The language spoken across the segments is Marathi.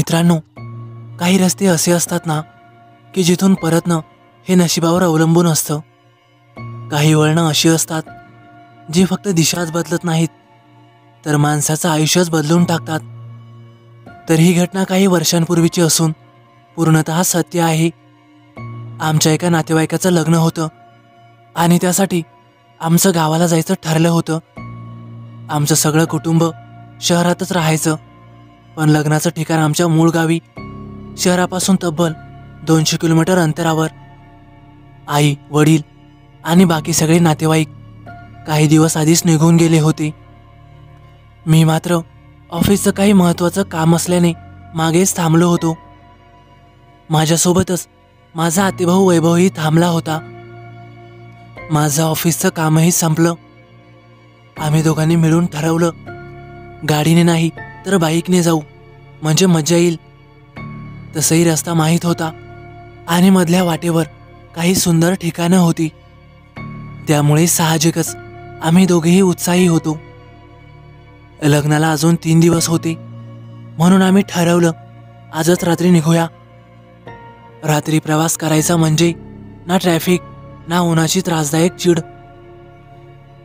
मित्रांनो, काही रस्ते असे असतात ना की जिथून परतणं हे नशिबावर अवलंबून असतं. काही वळणं अशी असतात जी फक्त दिशाच बदलत नाहीत तर माणसाचं आयुष्यच बदलून टाकतात. तर ही घटना काही वर्षांपूर्वीची असून पूर्णतः सत्य आहे. आमच्या एका नातेवाईकाचं लग्न होतं आणि त्यासाठी आमचं गावाला जायचं ठरलं होतं. आमचं सगळं कुटुंब शहरातच राहायचं, पण लग्नाचं ठिकाण आमच्या मूळ गावी शहरापासून तब्बल 200 किलोमीटर अंतरावर. आई, वडील आणि बाकी सगळे नातेवाईक काही दिवस आधीच निघून गेले होते. मी मात्र ऑफिसचं काही महत्त्वाचं काम असल्याने मागेच थांबलो होतो. माझ्यासोबतच माझा आतेभाऊ वैभवही थांबला होता. माझं ऑफिसचं कामही संपलं. आम्ही दोघांनी मिळून ठरवलं, गाडीने नाही तर बाईकने जाऊ, म्हणजे मजा येईल. तसंही रस्ता माहीत होता आणि मधल्या वाटेवर काही सुंदर ठिकाणं होती, त्यामुळे साहजिकच आम्ही दोघेही उत्साही होतो. लग्नाला अजून 3 दिवस होते, म्हणून आम्ही ठरवलं आजच रात्री निघूया. रात्री प्रवास करायचा म्हणजे ना ट्रॅफिक ना उन्हाची त्रासदायक चिड.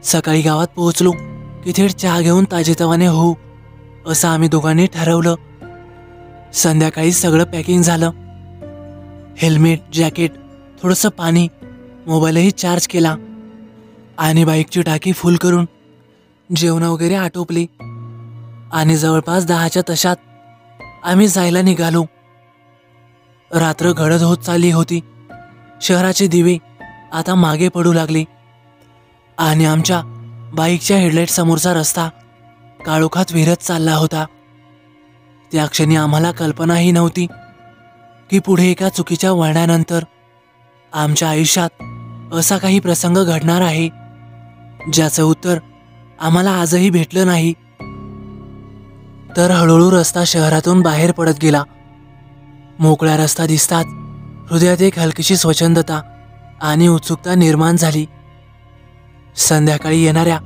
सकाळी गावात पोहोचलो की थेट चहा घेऊन ताजेतवाने होऊ असं आम्ही दोघांनी ठरवलं. संध्याकाळी सगळं पॅकिंग झालं. हेल्मेट, जॅकेट, थोडंसं पाणी, मोबाईलही चार्ज केला आणि बाईकची टाकी फुल करून जेवण वगैरे आटोपली आणि जवळपास 10च्या तशात आम्ही जायला निघालो. रात्र गडद होत चालली होती. शहराचे दिवे आता मागे पडू लागले आणि आमच्या बाईकच्या हेडलाईट समोरचा रस्ता काळोखात विरत चालला होता. त्या क्षणी आम्हाला कल्पनाही नव्हती की पुढे एका चुकीच्या वळणानंतर आमच्या आयुष्यात असा काही प्रसंग घडणार आहे ज्याचं उत्तर आम्हाला आजही भेटलं नाही. तर हळूहळू रस्ता शहरातून बाहेर पडत गेला. मोकळा रस्ता दिसताच हृदयात एक हलकीशी स्वच्छंदता आणि उत्सुकता निर्माण झाली. संध्याकाळी येणाऱ्या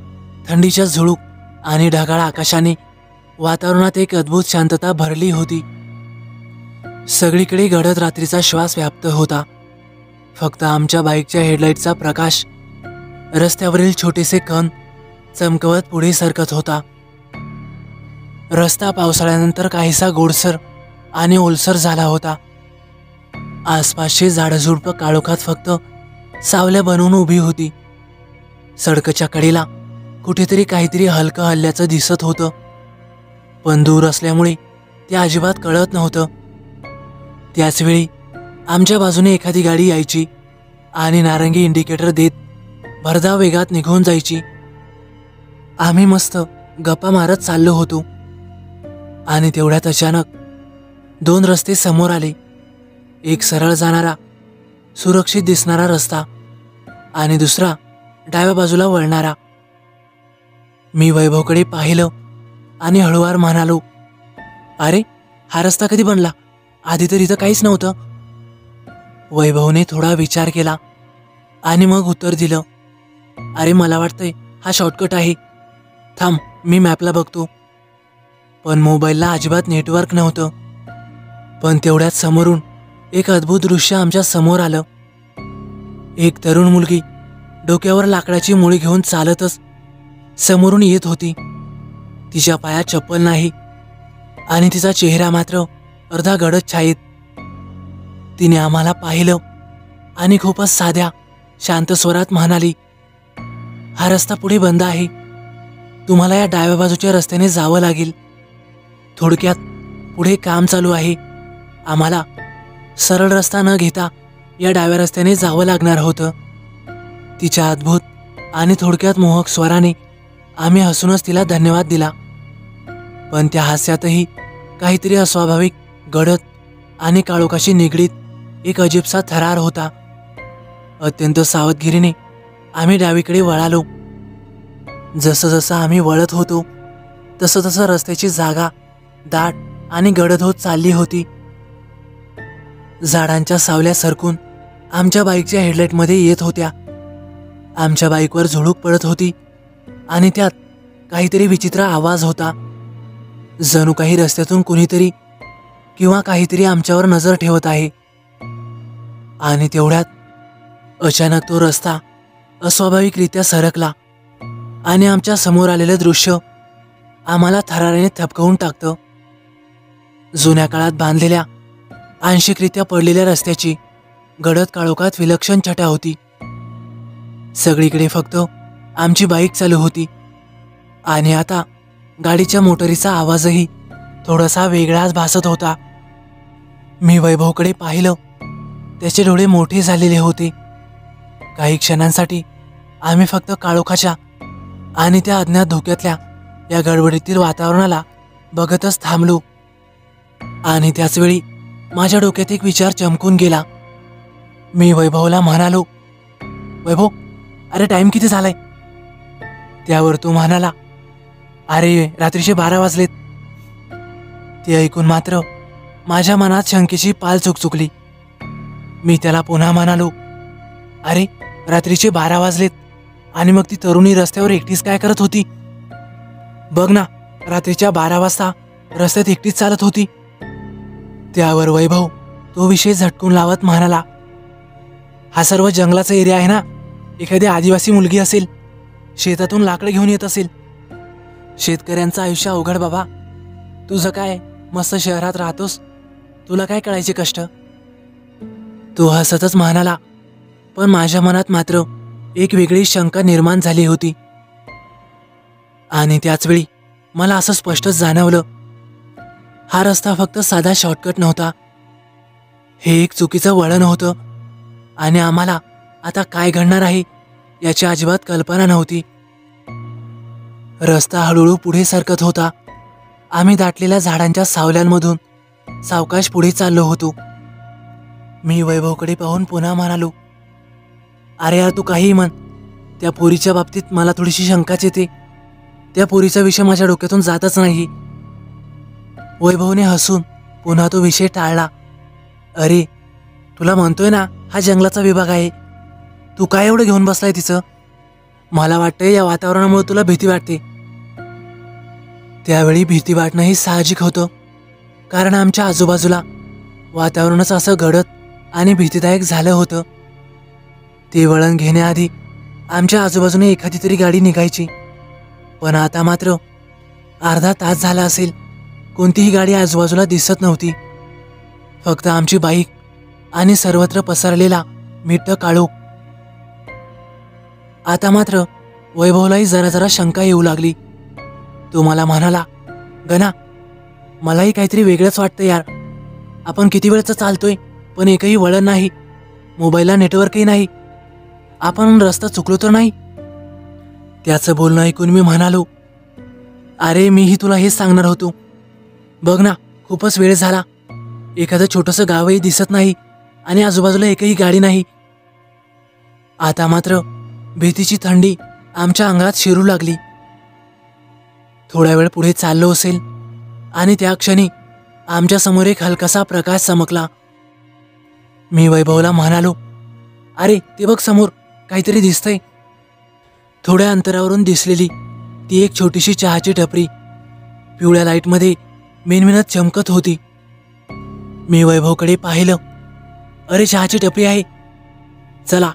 थंडीच्या झुळूक आणि ढगाळ आकाशाने वातावरणात एक अद्भुत शांतता भरली होती. सगळीकडे गडद रात्रीचा श्वास व्याप्त होता. फक्त आमच्या बाईकच्या हेडलाईटचा प्रकाश रस्त्यावरील छोटेसे कण चमकवत पुढे सरकत होता. रस्ता पावसाळ्यानंतर काहीसा गोडसर आणि ओलसर झाला होता. आसपासची झाडझुडपं काळोखात फक्त सावल्या बनवून उभी होती. सडकच्या कडेला कुठेतरी काहीतरी हलकं हल्ल्याचं दिसत होतं, पण दूर असल्यामुळे ते अजिबात कळत नव्हतं. त्याचवेळी आमच्या बाजूने एखादी गाडी यायची आणि नारंगी इंडिकेटर देत भरधाव वेगात निघून जायची. आम्ही मस्त गप्पा मारत चाललो होतो आणि तेवढ्यात अचानक 2 रस्ते समोर आले. एक सरळ जाणारा सुरक्षित दिसणारा रस्ता आणि दुसरा डाव्या बाजूला वळणारा. मी वैभवकडे पाहिलं आणि हळूवार म्हणालो, अरे, हा रस्ता कधी बनला? आधी तर इथं काहीच नव्हतं. वैभवने थोडा विचार केला आणि मग उत्तर दिलं, अरे, मला वाटतंय हा शॉर्टकट आहे. थांब, मी मॅपला बघतो. पण मोबाईलला अजिबात नेटवर्क नव्हतं. पण तेवढ्यात समोरून एक अद्भुत दृश्य आमच्या समोर आलं. एक तरुण मुलगी डोक्यावर लाकडाची मुळी घेऊन चालतच समोरून येत होती. तिच्या पायात चप्पल नाही आणि तिचा चेहरा मात्र अर्धा गडद छायेत. तिने आम्हाला पाहिलं आणि खूपच साध्या शांत स्वरात म्हणाली, हा रस्ता पुढे बंद आहे. तुम्हाला या डाव्या बाजूच्या रस्त्याने जावं लागेल. थोडक्यात पुढे काम चालू आहे. आम्हाला सरळ रस्ता न घेता या डाव्या रस्त्याने जावं लागणार होतं. तिच्या अद्भुत आणि थोडक्यात मोहक स्वराने आम्ही हसूनच तिला धन्यवाद दिला. पण त्या हास्यातही काहीतरी अस्वाभाविक, गडद आणि काळोखाशी निगडीत एक अजीबसा थरार होता. अत्यंत सावधगिरीने आम्ही डावीकडे वळालो. जसं जसं आम्ही वळत होतो तसं तसं रस्त्याची जागा दाट आणि गडद होत चालली होती. झाडांच्या सावल्या सरकून आमच्या बाईकच्या हेडलाईटमध्ये येत होत्या. आमच्या बाईकवर झुळूक पडत होती आणि त्यात काहीतरी विचित्र आवाज होता. जणू काही रस्त्यातून कुणीतरी किंवा काहीतरी आमच्यावर नजर ठेवत आहे. आणि तेवढ्यात अचानक तो रस्ता अस्वाभाविकरित्या सरकला आणि आमच्या समोर आलेलं दृश्य आम्हाला थराराने थपकवून टाकतं. जुन्या काळात बांधलेल्या आंशिकरित्या पडलेल्या रस्त्याची गडद काळोखात विलक्षण छटा होती. सगळीकडे फक्त आमची बाईक चालू होती आणि आता गाडीच्या मोटरीचा आवाजही थोडासा वेगळाच भासत होता. मी वैभवकडे पाहिलं. त्याचे डोळे मोठे झालेले होते. काही क्षणांसाठी आम्ही फक्त काळोखाच्या आणि त्या अज्ञात धोक्यातल्या या गडबडीतील वातावरणाला बघतच थांबलो. आणि त्याचवेळी माझ्या डोक्यात एक विचार चमकून गेला. मी वैभवला म्हणालो, वैभव, अरे टाइम किती झालाय? त्यावर तो म्हणाला, अरे रात्रीचे 12 वाजलेत. ते ऐकून मात्र माझ्या मनात शंकेची पाल चुकचुकली. मी त्याला पुन्हा म्हणालो, अरे रात्रीचे 12 वाजलेत आणि मग ती तरुणी रस्त्यावर एकटीच काय करत होती? बघ ना, रात्रीच्या 12 वाजता रस्त्यात एकटीच चालत होती. त्यावर वैभव तो विषय झटकून लावत म्हणाला, हा सर्व जंगलाचा एरिया आहे ना. एखादी आदिवासी मुलगी असेल, शेतातून लाकडं घेऊन येत असेल. शेतकऱ्यांचं आयुष्य अवघड बाबा. तुझं काय, मस्त शहरात राहतोस, तुला काय कळायचे कष्ट? तो हसतच म्हणाला. पण माझ्या मनात मात्र एक वेगळी शंका निर्माण झाली होती. आणि त्याचवेळी मला असं स्पष्टच जाणवलं, हा रस्ता फक्त साधा शॉर्टकट नव्हता. हे एक चुकीचं वळण होतं आणि आम्हाला आता काय घडणार आहे याची अजिबात कल्पना नव्हती. रस्ता हळूहळू पुढे सरकत होता. आम्ही दाटलेल्या झाडांच्या सावल्यांमधून सावकाश पुढे चाललो होतो. मी वैभवकडे पाहून पुन्हा म्हणालो, अरे यार तू काहीही म्हण, त्या पोरीच्या बाबतीत मला थोडीशी शंकाच येते. त्या पोरीचा विषय माझ्या डोक्यातून जातच नाही. वैभवने हसून पुन्हा तो विषय टाळला. अरे तुला म्हणतोय ना, हा जंगलाचा विभाग आहे. तू काय एवढं घेऊन बसलाय तिचं? मला वाटतंय या वातावरणामुळे तुला भीती वाटते. त्यावेळी भीती वाटणंही साहजिक होतं, कारण आमच्या आजूबाजूला वातावरणच असं घडत आणि भीतीदायक झालं होतं. ते वळण घेण्याआधी आमच्या आजूबाजूने एखादी तरी गाडी निघायची, पण आता मात्र अर्धा तास झाला असेल कोणतीही गाडी आजूबाजूला दिसत नव्हती. फक्त आमची बाईक आणि सर्वत्र पसरलेला मिट्ट काळोख. आता मात्र वैभवलाही जरा जरा शंका येऊ लागली. तो मला म्हणाला, गणा, मलाही काहीतरी वेगळंच वाटतं यार. आपण किती वेळचं चालतोय पण एकही वळण नाही, मोबाईलला नेटवर्कही नाही. आपण रस्ता चुकलो तर नाही? त्याचं बोलणं ऐकून मी म्हणालो, अरे मीही तुला हेच सांगणार होतो. बघ ना, खूपच वेळ झाला. एखादं छोटंसं गावही दिसत नाही आणि आजूबाजूला एकही गाडी नाही. आता मात्र भीतीची थंडी आमच्या अंगात शिरू लागली. थोड्या वेळ पुढे चाललो असेल आणि त्या क्षणी आमच्या समोर एक हलकासा प्रकाश चमकला. मी वैभवला म्हणालो, अरे ते बघ समोर काहीतरी दिसतंय. थोड्या अंतरावरून दिसलेली ती एक छोटीशी चहाची टपरी पिवळ्या लाईटमध्ये मिनमिनत चमकत होती. मी वैभवकडे पाहिलं. अरे चहाची टपरी आहे. चला,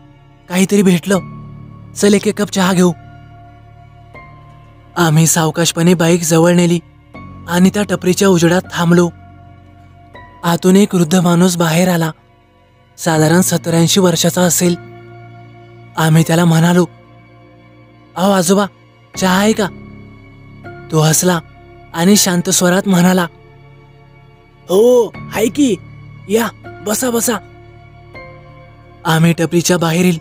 काहीतरी भेटलं. चल एक कप चहा घेऊ. आम्ही सावकाशपणे बाईक जवळ नेली आणि त्या टपरीच्या उजेडात थांबलो. आतून एक वृद्ध माणूस बाहेर आला. साधारण 70-80 वर्षाचा असेल. आम्ही त्याला म्हणालो, अहो आजोबा, चहा आहे का? तो हसला आणि शांत स्वरात म्हणाला, हो आहे की, या बसा बसा. आम्ही टपरीच्या बाहेरील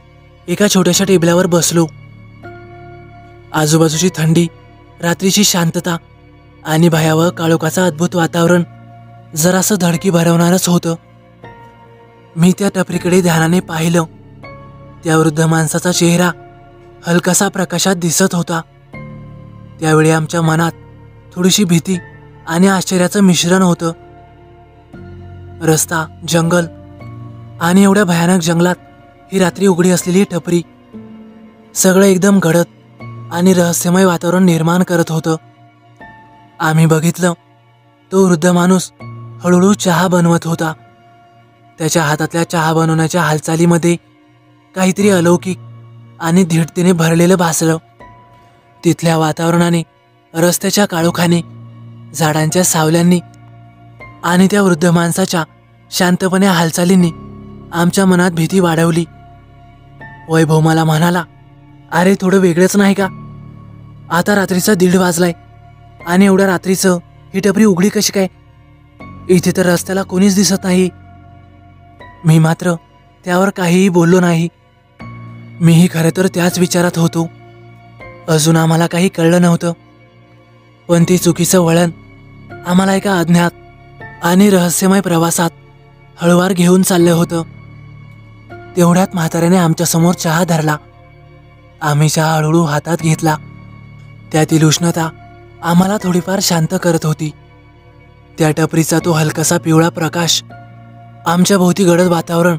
एका छोट्याशा टेबलावर बसलो. आजूबाजूची थंडी, रात्रीची शांतता आणि भयावह काळोखाचं अद्भुत वातावरण जरासं धडकी भरवणारच होतं. मी त्या टपरीकडे ध्यानाने पाहिलं. त्या वृद्ध माणसाचा चेहरा हलकासा प्रकाशात दिसत होता. त्यावेळी आमच्या मनात थोडीशी भीती आणि आश्चर्याचं मिश्रण होतं. रस्ता, जंगल आणि एवढ्या भयानक जंगलात ही रात्री उघडी असलेली टपरी, सगळं एकदम घडत आणि रहस्यमय वातावरण निर्माण करत होतं. आम्ही बघितलं, तो वृद्ध माणूस हळूहळू चहा बनवत होता. त्याच्या हातातल्या चहा बनवण्याच्या हालचालीमध्ये काहीतरी अलौकिक आणि धीटतेने भरलेलं भासलं. तिथल्या वातावरणाने, रस्त्याच्या काळोखाने, झाडांच्या सावल्यांनी आणि त्या वृद्ध माणसाच्या शांतपणे हालचालींनी आमच्या मनात भीती वाढवली. वैभव मला म्हणाला, अरे थोडं वेगळंच नाही का? आता रात्रीचा 1:30 वाजलाय आणि एवढ्या रात्रीचं ही टपरी उघडी कशी काय? इथे तर रस्त्याला कोणीच दिसत नाही. मी मात्र त्यावर काहीही बोललो नाही. मीही खरं तर त्याच विचारात होतो. अजून आम्हाला काही कळलं नव्हतं, पण ते चुकीचं वळण आम्हाला एका अज्ञात आणि रहस्यमय प्रवासात हळूवार घेऊन चाललं होतं. तेवढ्यात म्हाताऱ्याने आमच्यासमोर चहा धरला. आम्ही चहा हळूहळू हातात घेतला. त्यातील उष्णता आम्हाला थोडीफार शांत करत होती. त्या टपरीचा तो हलकासा पिवळा प्रकाश आमच्या भोवती गडद वातावरण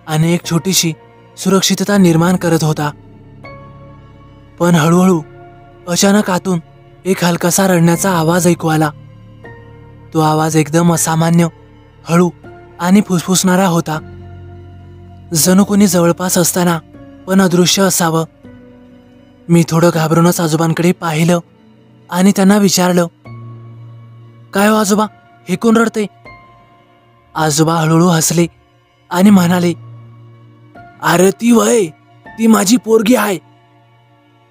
आणि एक छोटीशी सुरक्षितता निर्माण करत होता. पण हळूहळू अचानक आतून एक हलकासा रडण्याचा आवाज ऐकू आला. तो आवाज एकदम असामान्य, हळू आणि फुसफुसणारा होता. जणू कोणी जवळपास असताना पण अदृश्य असावं. मी थोडं घाबरूनच आजोबांकडे पाहिलं आणि त्यांना विचारलं, काय हो आजोबा, हे कोण रडते? आजोबा हळूहळू हसले आणि म्हणाले, अरे ती माझी पोरगी आहे.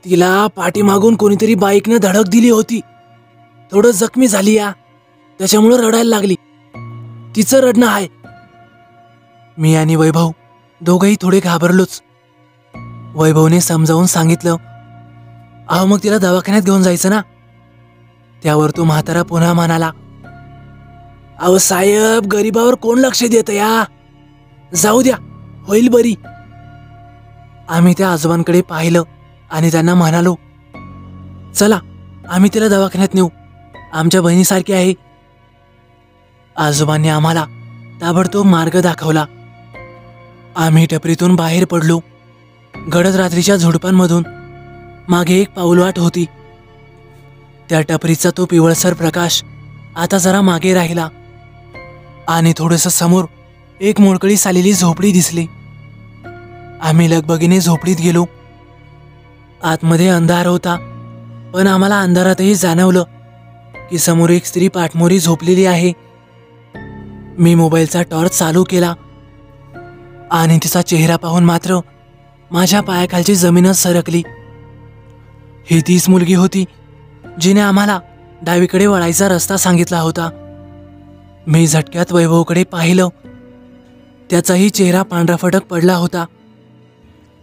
तिला पाठीमागून कोणीतरी बाईकने धडक दिली होती. थोडं जखमी झाली या, त्याच्यामुळे रडायला लागली. तिचं रडणं आहे. मी आणि वैभव दोघंही थोडे घाबरलोच. वैभवने समजावून सांगितलं, अहो मग तिला दवाखान्यात घेऊन जायचं ना. त्यावर तो म्हातारा पुन्हा म्हणाला, अहो साहेब, गरीबावर कोण लक्ष देतं या? जाऊ द्या, होईल बरी. आम्ही त्या आजोबांकडे पाहिलं आणि त्यांना म्हणालो, चला आम्ही तिला दवाखान्यात नेऊ, आमच्या बहिणीसारखी आहे. आजोबांनी आम्हाला ताबडतोब मार्ग दाखवला. आम्ही टपरीतून बाहेर पडलो. गडद रात्रीच्या झुडपांमधून मागे एक पाऊलवाट होती. त्या टपरीचा तो पिवळसर प्रकाश आता जरा मागे राहिला आणि थोडंसं समोर एक मोडकळीस आलेली झोपडी दिसली. आम्ही लगबगीने झोपडीत गेलो. आतमध्ये अंधार होता, पण आम्हाला अंधारातही जाणवलं की समोर एक स्त्री पाठमोरी झोपलेली आहे. मी मोबाईलचा टॉर्च चालू केला आणि तिचा चेहरा पाहून मात्र माझ्या पायाखालची जमीनच सरकली. ही तीच मुलगी होती जिने आम्हाला डावीकडे वळायचा रस्ता सांगितला होता. मी झटक्यात वैभवकडे पाहिलं. त्याचाही चेहरा पांढराफटक पडला होता.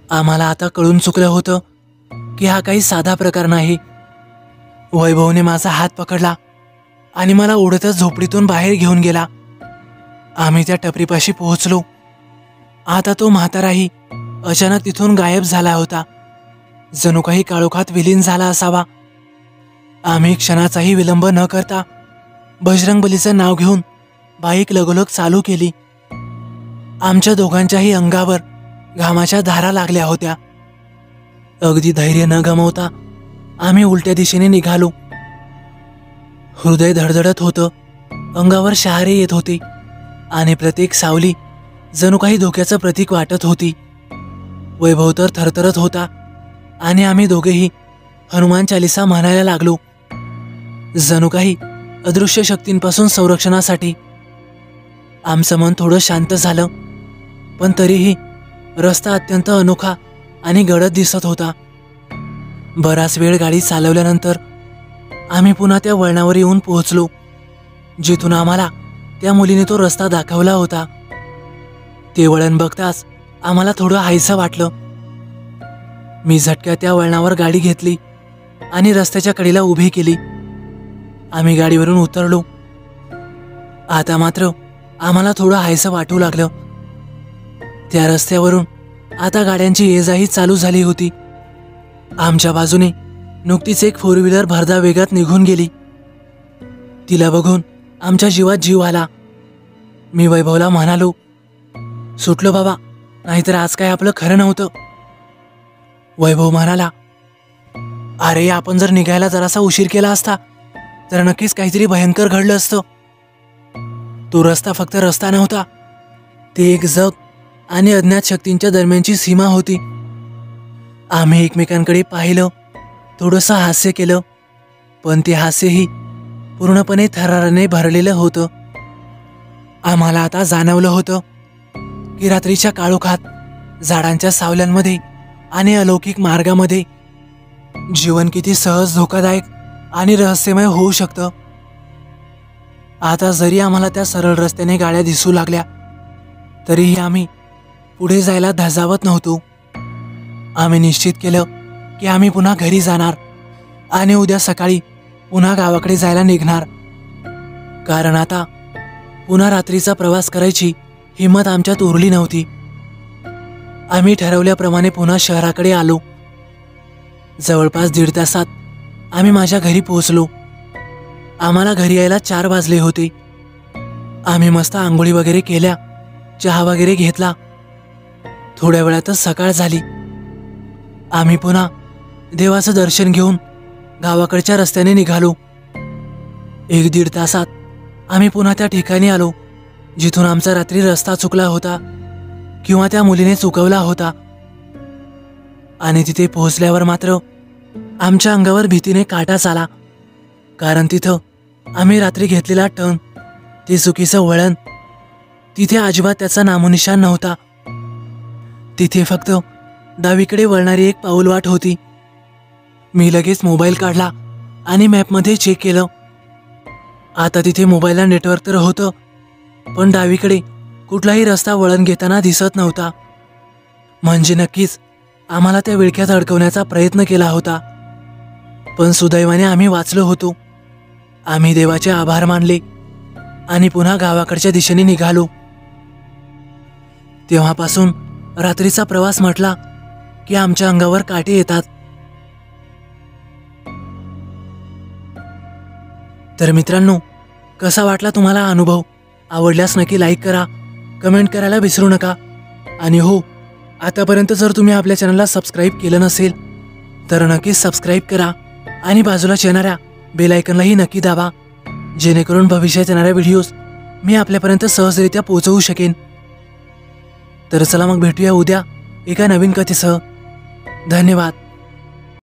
आम्हाला आता कळून चुकलं होतं की हा काही साधा प्रकार नाही. वैभवने माझा हात पकडला आणि मला उडतच झोपडीतून बाहेर घेऊन गेला. आम्ही त्या टपरीपाशी पोहोचलो. आता तो म्हाताराही अचानक तिथून गायब झाला होता. जणू काही काळोखात विलीन झाला असावा. आम्ही क्षणाचाही विलंब न करता बजरंगबलीचं नाव घेऊन बाईक लगोलग चालू केली. आमच्या दोघांच्याही अंगावर घामाच्या धारा लागल्या होत्या. अगदी धैर्य न गमावता आम्ही उलट्या दिशेने निघालो. हृदय धडधडत होतं, अंगावर शहारे येत होते आणि प्रत्येक सावली जणू काही धोक्याचं प्रतीक वाटत होती. वैभव तर थरथरत होता आणि आम्ही दोघेही हनुमान चालिसा म्हणायला लागलो, जणू काही अदृश्य शक्तींपासून संरक्षणासाठी. आमचं मन थोडं शांत झालं, पण तरीही रस्ता अत्यंत अनोखा आणि गडद दिसत होता. बराच वेळ गाडी चालवल्यानंतर आम्ही पुन्हा त्या वळणावर येऊन पोहोचलो, जिथून आम्हाला त्या मुलीने तो रस्ता दाखवला होता. ते वळण बघताच आम्हाला थोडं हायसं वाटलं. मी झटक्या त्या वळणावर गाडी घेतली आणि रस्त्याच्या कडेला उभी केली. आम्ही गाडीवरून उतरलो. आता मात्र आम्हाला थोडं हायसं वाटू लागलं. त्या रस्त्यावरून आता गाड्यांची ये-जाही चालू झाली होती. आमच्या बाजूने नुकतीच एक 4 व्हीलर भरधाव वेगात निघून गेली. तिला बघून आमच्या जीवात जीव आला. मी वैभवला म्हणालो, सुटलो बाबा, नाहीतर आज काय आपलं खरं नव्हतं. वैभव म्हणाला, अरे आपण जर निघायला जरासा उशीर केला असता तर नक्कीच काहीतरी भयंकर घडलं असतं. तो रस्ता फक्त रस्ता नव्हता, ते एक जग आणि अज्ञात शक्तींच्या दरम्यानची सीमा होती. आम्ही एकमेकांकडे पाहिलं, थोडंसं हास्य केलं, पण ते हास्यही पूर्णपणे थराराने भरलेलं होतं. आम्हाला आता जाणवलं होतं की रात्रीच्या काळोखात झाडांच्या सावल्यांमध्ये आणि अलौकिक मार्गामध्ये जीवन किती सहज, धोकादायक आणि रहस्यमय होऊ शकतं. आता जरी आम्हाला त्या सरळ रस्त्याने गाड्या दिसू लागल्या तरीही आम्ही पुढे जायला धजावत नव्हतो. आम्ही निश्चित केलं की आम्ही पुन्हा घरी जाणार आणि उद्या सकाळी पुन्हा गावाकडे जायला निघणार, कारण आता पुन्हा रात्रीचा प्रवास करायची हिंमत आमच्यात उरली नव्हती. आम्ही ठरवल्याप्रमाणे पुन्हा शहराकडे आलो. जवळपास 1.5 तासात आम्ही माझ्या घरी पोहोचलो. आम्हाला घरी यायला 4 वाजले होते. आम्ही मस्त आंघोळी वगैरे केल्या, चहा वगैरे घेतला. थोड्या वेळातच सकाळ झाली. आम्ही पुन्हा देवाचं दर्शन घेऊन गावाकडच्या रस्त्याने निघालो. 1-1.5 तासात आम्ही पुन्हा त्या ठिकाणी आलो जिथून आमचा रात्री रस्ता चुकला होता किंवा त्या मुलीने चुकवला होता. आणि तिथे पोहोचल्यावर मात्र आमच्या अंगावर भीतीने काटाच आला, कारण तिथं आम्ही रात्री घेतलेला टर्न, ते चुकीचं वळण, तिथे अजिबात त्याचा नामोनिशाण नव्हता. तिथे फक्त डावीकडे वळणारी एक पाऊलवाट होती. मी लगेच मोबाईल काढला आणि मॅपमध्ये चेक केलं. आता तिथे मोबाईलला नेटवर्क तर होतं, पण डावीकडे कुठलाही रस्ता वळण घेताना दिसत नव्हता. म्हणजे नक्कीच आम्हाला त्या विळख्यात अडकवण्याचा प्रयत्न केला होता. पण सुदैवाने आम्ही वाचलो होतो. आम्ही देवाचे आभार मानले आणि पुन्हा गावाकडच्या दिशेने निघालो. तेव्हापासून रात्रीचा प्रवास म्हटला की आमच्या अंगावर काटे येतात. तर मित्रांनो, कसा वाटला तुम्हाला अनुभव? आवडल्यास नक्की लाईक करा, कमेंट करायला विसरू नका. आणि हो, आतापर्यंत जर तुम्ही आपल्या चॅनलला सबस्क्राईब केलं नसेल तर नक्कीच सबस्क्राईब करा आणि बाजूला येणाऱ्या बेल आयकॉनलाही नक्की दाबा, जेणेकरून भविष्यात येणाऱ्या व्हिडिओज मी आपल्यापर्यंत सहजरित्या पोहोचवू शकेन. तर चला मग भेटूया उद्या एका नवीन कथेसह. धन्यवाद.